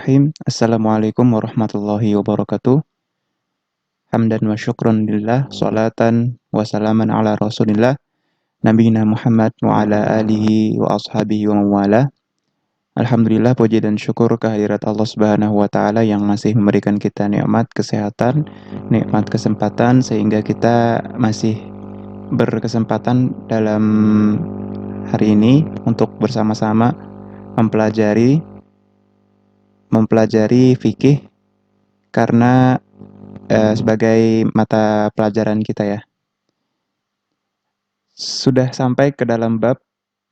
Bismillahirrahmanirrahim. Assalamualaikum warahmatullahi wabarakatuh. Hamdan wa syukran lillah, salatan wa salaman ala rasulillah, nabiyina Muhammad wa ala alihi wa ashabihi wa mawala. Alhamdulillah, puji dan syukur kehadirat Allah Subhanahu wa Ta'ala yang masih memberikan kita nikmat kesehatan, nikmat kesempatan, sehingga kita masih berkesempatan dalam hari ini untuk bersama-sama mempelajari fikih karena sebagai mata pelajaran kita ya. Sudah sampai ke dalam bab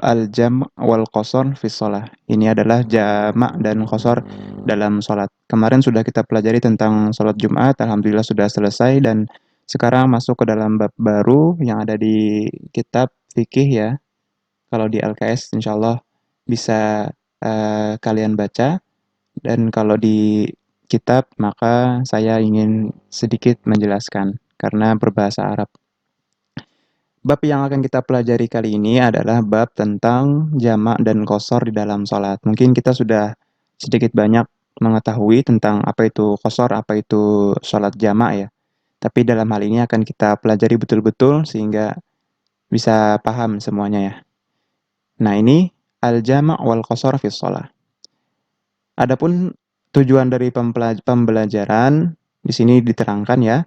al-jam' wal qasar fi shalah. Ini adalah jamak dan qasar dalam salat. Kemarin sudah kita pelajari tentang salat Jumat, alhamdulillah sudah selesai, dan sekarang masuk ke dalam bab baru yang ada di kitab fikih ya. Kalau di LKS insyaallah bisa kalian baca, dan kalau di kitab maka saya ingin sedikit menjelaskan karena berbahasa Arab. Bab yang akan kita pelajari kali ini adalah bab tentang jamak dan qasar di dalam sholat. Mungkin kita sudah sedikit banyak mengetahui tentang apa itu qasar, apa itu sholat jamak ya. Tapi dalam hal ini akan kita pelajari betul-betul sehingga bisa paham semuanya ya. Nah, ini al-jamak wal qasar fi shalah. Adapun tujuan dari pembelajaran di sini diterangkan ya,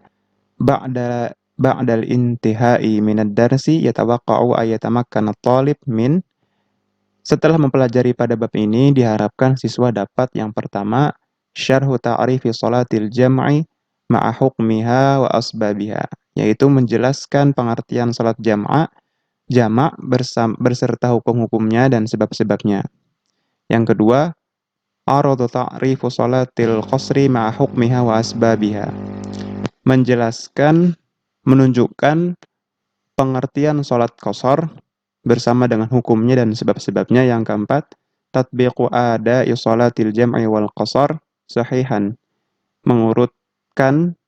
ba'dal intihai minad darsi yatawaqqa'u ayatamakkana at-talib min. Setelah mempelajari pada bab ini diharapkan siswa dapat yang pertama syarhu ta'rifi sholatil jam'i ma'a hukmiha wa asbabiha, yaitu menjelaskan pengertian salat jamak berserta hukum-hukumnya dan sebab-sebabnya. Yang kedua, aradu ta'rifu sholatil qasri ma'a hukmiha wa asbabiha, menunjukkan pengertian sholat qasar bersama dengan hukumnya dan sebab-sebabnya. Yang keempat, tatbiqu ada'i sholatil jam'i wal qasar sahihan, mengurutkan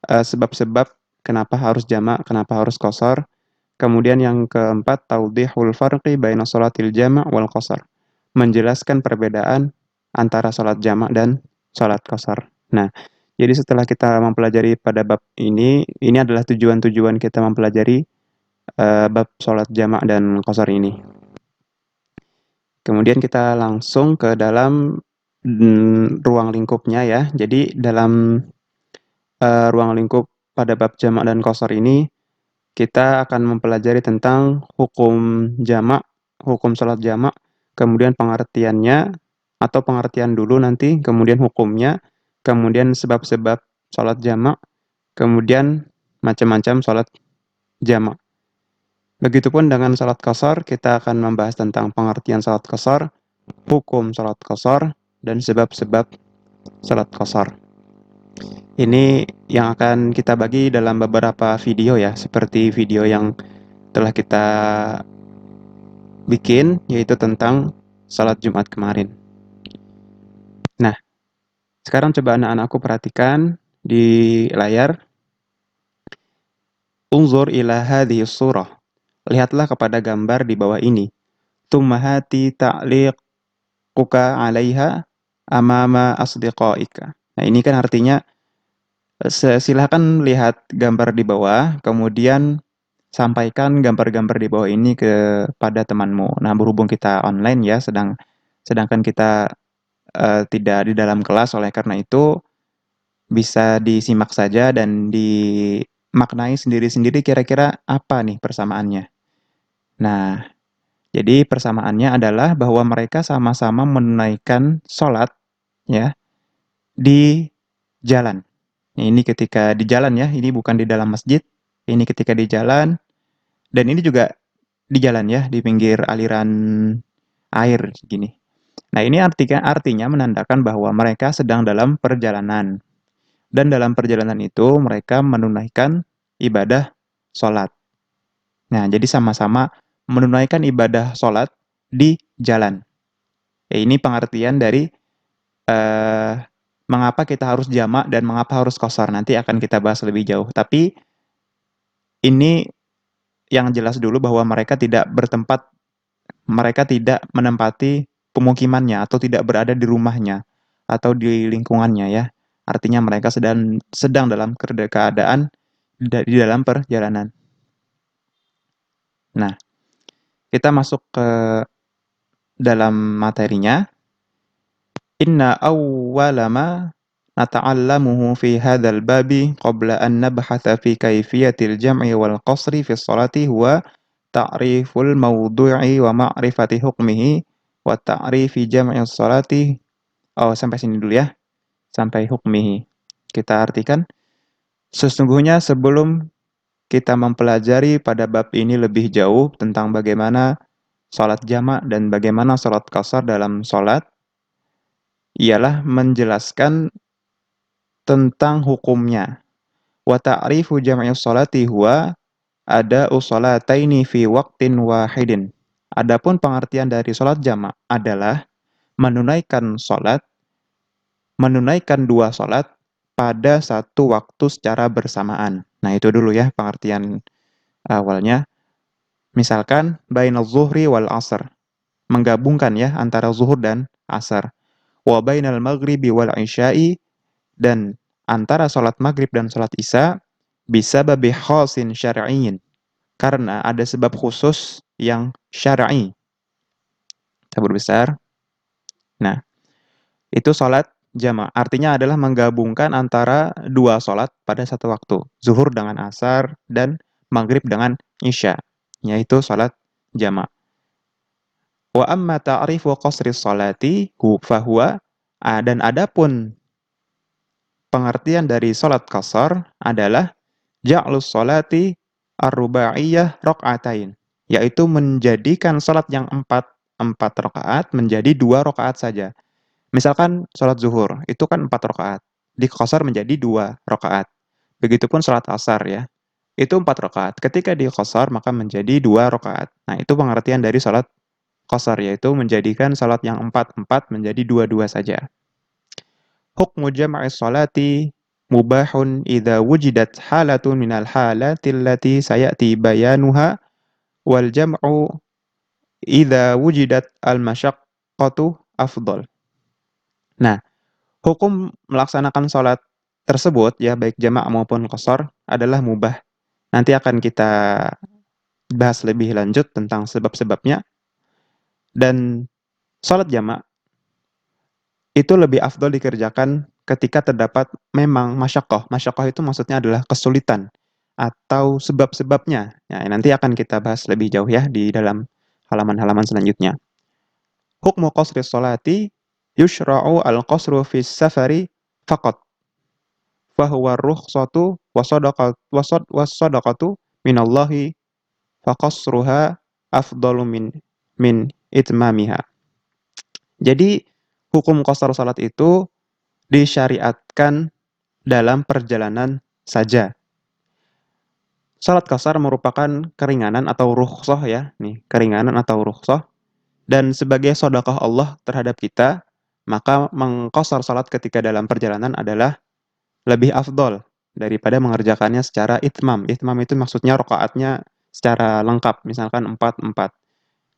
sebab-sebab kenapa harus jamak, kenapa harus qasar. Kemudian yang keempat, taudhihul farqi baina sholatil jama' wal qasar, menjelaskan perbedaan antara sholat jamak dan sholat qasar. Nah, jadi setelah kita mempelajari pada bab ini adalah tujuan-tujuan kita mempelajari bab sholat jamak dan qasar ini. Kemudian kita langsung ke dalam ruang lingkupnya ya. Jadi dalam ruang lingkup pada bab jamak dan qasar ini kita akan mempelajari tentang hukum jamak, hukum sholat jamak, kemudian pengertiannya atau pengertian dulu nanti, kemudian hukumnya, kemudian sebab-sebab sholat jamak, kemudian macam-macam sholat jamak. Begitupun dengan sholat qasar, kita akan membahas tentang pengertian sholat qasar, hukum sholat qasar, dan sebab-sebab sholat qasar. Ini yang akan kita bagi dalam beberapa video ya, seperti video yang telah kita bikin, yaitu tentang sholat Jumat kemarin. Nah, sekarang coba anak-anakku perhatikan di layar. Unzur ila hadhihi surah. Lihatlah kepada gambar di bawah ini. Tummahati ta'liquka 'alaiha amama asdiqaika. Nah, ini kan artinya silakan lihat gambar di bawah, kemudian sampaikan gambar-gambar di bawah ini kepada temanmu. Nah, berhubung kita online ya, sedangkan kita tidak di dalam kelas, oleh karena itu bisa disimak saja dan dimaknai sendiri-sendiri kira-kira apa nih persamaannya. Nah, jadi persamaannya adalah bahwa mereka sama-sama menunaikan sholat ya di jalan. Ini ketika di jalan ya, ini bukan di dalam masjid, ini ketika di jalan, dan ini juga di jalan ya, di pinggir aliran air gini. Nah, ini artinya menandakan bahwa mereka sedang dalam perjalanan. Dan dalam perjalanan itu mereka menunaikan ibadah sholat. Nah, jadi sama-sama menunaikan ibadah sholat di jalan. Ya, ini pengertian dari mengapa kita harus jamak dan mengapa harus qasar. Nanti akan kita bahas lebih jauh. Tapi ini yang jelas dulu bahwa mereka tidak menempati pemukimannya atau tidak berada di rumahnya. atau di lingkungannya ya. Artinya mereka sedang dalam keadaan di dalam perjalanan. Nah, kita masuk ke dalam materinya. Inna awwala ma nata'allamuhu fi hadzal babi qabla an nabhatha fi kayfiyatil jam'i wal qasri fi sholati huwa ta'riful mawdu'i wa ma'rifati hukmihi wa ta'rifi jam'i sholati. Oh, sampai sini dulu ya. Sampai hukmihi. Kita artikan, sesungguhnya sebelum kita mempelajari pada bab ini lebih jauh tentang bagaimana sholat jamak dan bagaimana sholat qasar dalam sholat, ialah menjelaskan tentang hukumnya. Wa ta'rifu jam'i sholati huwa ada usolataini fi waqtin wahidin. Adapun pengertian dari sholat jamak adalah menunaikan dua sholat pada satu waktu secara bersamaan. Nah, itu dulu ya pengertian awalnya. Misalkan bainal zuhri wal asr, menggabungkan ya antara zuhur dan asar. Wa bainal maghribi wal isya'i, dan antara sholat maghrib dan sholat isya bisa babi khosin syar'iyyin, karena ada sebab khusus yang syar'i. Cabut besar. Nah, itu sholat jamak. Artinya adalah menggabungkan antara dua sholat pada satu waktu. Zuhur dengan asar dan maghrib dengan isya. Yaitu sholat jamak. Wa amma ta'rifu qasri sholati fahuwa, dan adapun pengertian dari sholat qasar adalah ja'lus sholati ar-rubaiyah rok'atain, yaitu menjadikan sholat yang empat rakaat menjadi 2 rakaat saja. Misalkan sholat zuhur, itu kan 4 rakaat. Diqasar menjadi 2 rakaat. Begitupun sholat asar ya. Itu 4 rakaat. Ketika diqasar, maka menjadi 2 rakaat. Nah, itu pengertian dari sholat qasar, yaitu menjadikan sholat yang 4 menjadi 2 saja. Hukmu jam'i sholati mubahun idza wujidat halatun minal halatil lati sayati bayanuha, wal jam'u idza wujidat al-masyaqqatu afdal. Nah, hukum melaksanakan sholat tersebut, ya baik jamak maupun qasar, adalah mubah. Nanti akan kita bahas lebih lanjut tentang sebab-sebabnya. Dan sholat jamak itu lebih afdol dikerjakan ketika terdapat memang masyaqqah. Masyaqqah itu maksudnya adalah kesulitan atau sebab-sebabnya. Ya, nanti akan kita bahas lebih jauh ya di dalam halaman-halaman selanjutnya. Hukmu qasri sholati yushra'u al-qasru fi safari faqat, fahuwa rukhsatu wasadaqatu minallahi faqasruha afdalu min itmamiha. Jadi hukum qasar salat itu disyariatkan dalam perjalanan saja. Salat qasar merupakan keringanan atau rukhsah ya, nih, keringanan atau rukhsah, dan sebagai sedekah Allah terhadap kita, maka mengqasar salat ketika dalam perjalanan adalah lebih afdol daripada mengerjakannya secara itmam. Itmam itu maksudnya rakaatnya secara lengkap, misalkan 4-4.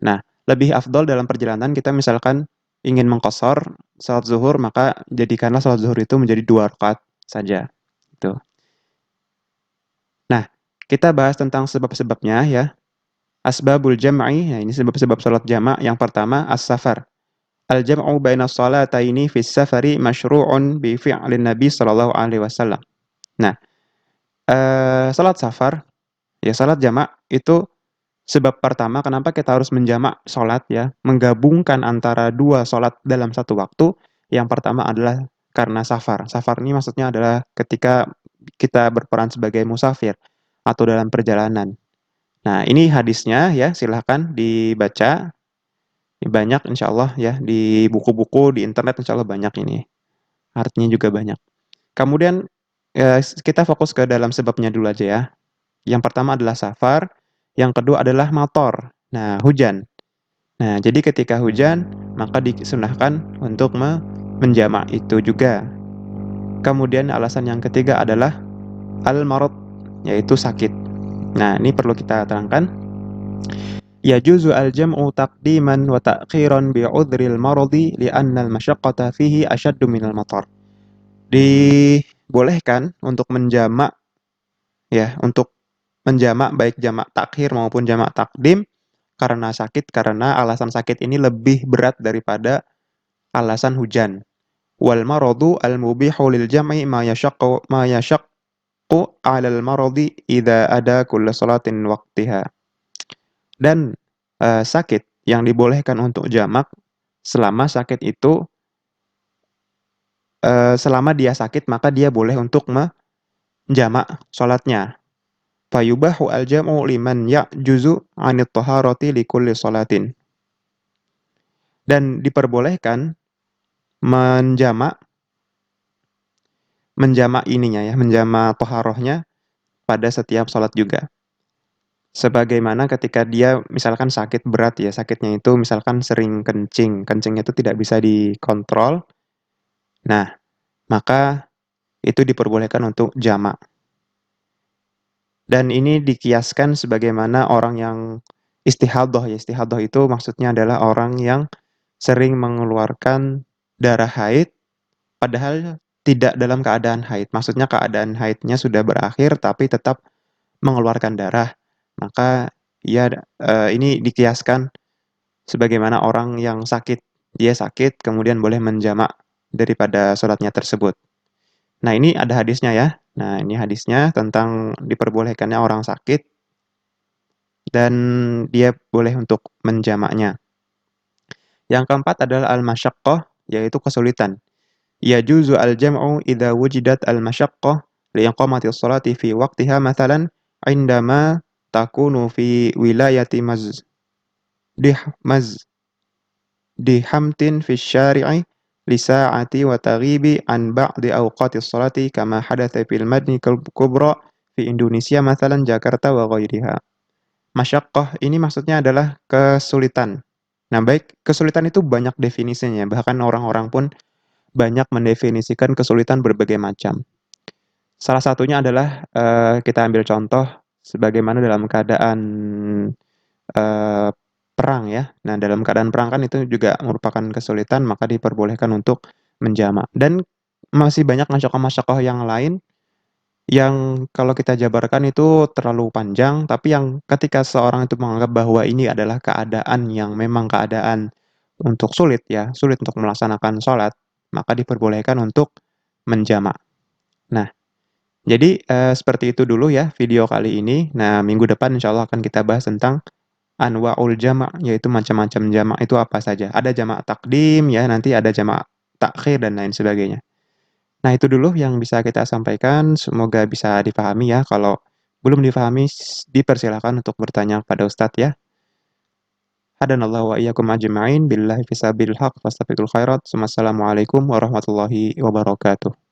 Nah, lebih afdol dalam perjalanan kita misalkan ingin mengqasar salat zuhur, maka jadikanlah salat zuhur itu menjadi 2 rakaat saja. Itu. Nah, kita bahas tentang sebab-sebabnya ya. Asbabul jam'i, nah ini sebab-sebab salat jamak. Yang pertama, as-safar. Al-jam'u baina sholataini fi safari masyru'un bi fi'lin Nabi sallallahu alaihi wasallam. Nah, salat safar, ya salat jamak itu sebab pertama kenapa kita harus menjamak salat ya, menggabungkan antara 2 salat dalam satu waktu. Yang pertama adalah karena safar. Safar ini maksudnya adalah ketika kita berperan sebagai musafir atau dalam perjalanan. Nah, ini hadisnya ya, silahkan dibaca. Banyak insya Allah ya, di buku-buku, di internet insya Allah banyak ini. Artinya juga banyak. Kemudian kita fokus ke dalam sebabnya dulu aja ya. Yang pertama adalah safar, yang kedua adalah mator. Nah, hujan. Nah, jadi ketika hujan, maka disunahkan untuk menjamak itu juga. Kemudian alasan yang ketiga adalah al-marad, yaitu sakit. Nah, ini perlu kita terangkan. Yajuzu al-jam'u taqdiman wa ta'khiran bi'udhril maradi li'anna al-masyaqqata fihi asyaddu minal matar. Dibolehkan untuk menjamak, ya, untuk menjamak baik jamak takhir maupun jamak takdim karena sakit, karena alasan sakit ini lebih berat daripada alasan hujan. Wal maradu al-mubihu lil jam'i ma yashaqqu 'alal maradi idza ada kullu salatin waqtiha. Dan sakit yang dibolehkan untuk jamak selama sakit itu selama dia sakit maka dia boleh untuk menjamak salatnya. Fayubahu al-jam'u liman ya'juzu 'anit taharati likulli salatin. Dan diperbolehkan menjamak menjamak ininya ya, menjamak taharahnya pada setiap salat juga. Sebagaimana ketika dia misalkan sakit berat ya, sakitnya itu misalkan sering kencing, kencingnya itu tidak bisa dikontrol. Nah, maka itu diperbolehkan untuk jamak. Dan ini dikiaskan sebagaimana orang yang istihadah ya. Istihadah itu maksudnya adalah orang yang sering mengeluarkan darah haid padahal tidak dalam keadaan haid. Maksudnya keadaan haidnya sudah berakhir tapi tetap mengeluarkan darah. Maka ya ini dikiaskan sebagaimana orang yang sakit. Dia sakit kemudian boleh menjamak daripada sholatnya tersebut. Nah, ini ada hadisnya ya. Nah, ini hadisnya tentang diperbolehkannya orang sakit dan dia boleh untuk menjamaknya. Yang keempat adalah al-masyaqqah, yaitu kesulitan. Yajuzu al-jam'u idza wujidat al-masyaqqah liiqamati sholati fi waqtiha mathalan indama takunu fi wilayati mazdihamtin fi syari'i lisa'ati wa taghibi an ba'di awqati sholati kama hadatha fil madni kubra fi Indonesia mathalan Jakarta wa ghairiha. Masyaqqah ini maksudnya adalah kesulitan. Nah, baik kesulitan itu banyak definisinya, bahkan orang-orang pun banyak mendefinisikan kesulitan berbagai macam. Salah satunya adalah kita ambil contoh sebagaimana dalam keadaan eh, perang ya. Nah, dalam keadaan perang kan itu juga merupakan kesulitan, maka diperbolehkan untuk menjamak. Dan masih banyak masyaqqah-masyaqqah yang lain yang kalau kita jabarkan itu terlalu panjang, tapi yang ketika seorang itu menganggap bahwa ini adalah keadaan yang memang keadaan untuk sulit ya, sulit untuk melaksanakan sholat, maka diperbolehkan untuk menjamak. Nah, jadi seperti itu dulu ya video kali ini. Nah, minggu depan insya Allah akan kita bahas tentang anwa'ul jamak, yaitu macam-macam jamak itu apa saja. Ada jamak takdim ya, nanti ada jamak takhir dan lain sebagainya. Nah, itu dulu yang bisa kita sampaikan. Semoga bisa dipahami ya. Kalau belum dipahami, dipersilakan untuk bertanya pada Ustadz ya. Hadanallahu wa iyyakum ajma'in billahi fisabil haq fastabiqul khairat. Wassalamualaikum warahmatullahi wabarakatuh.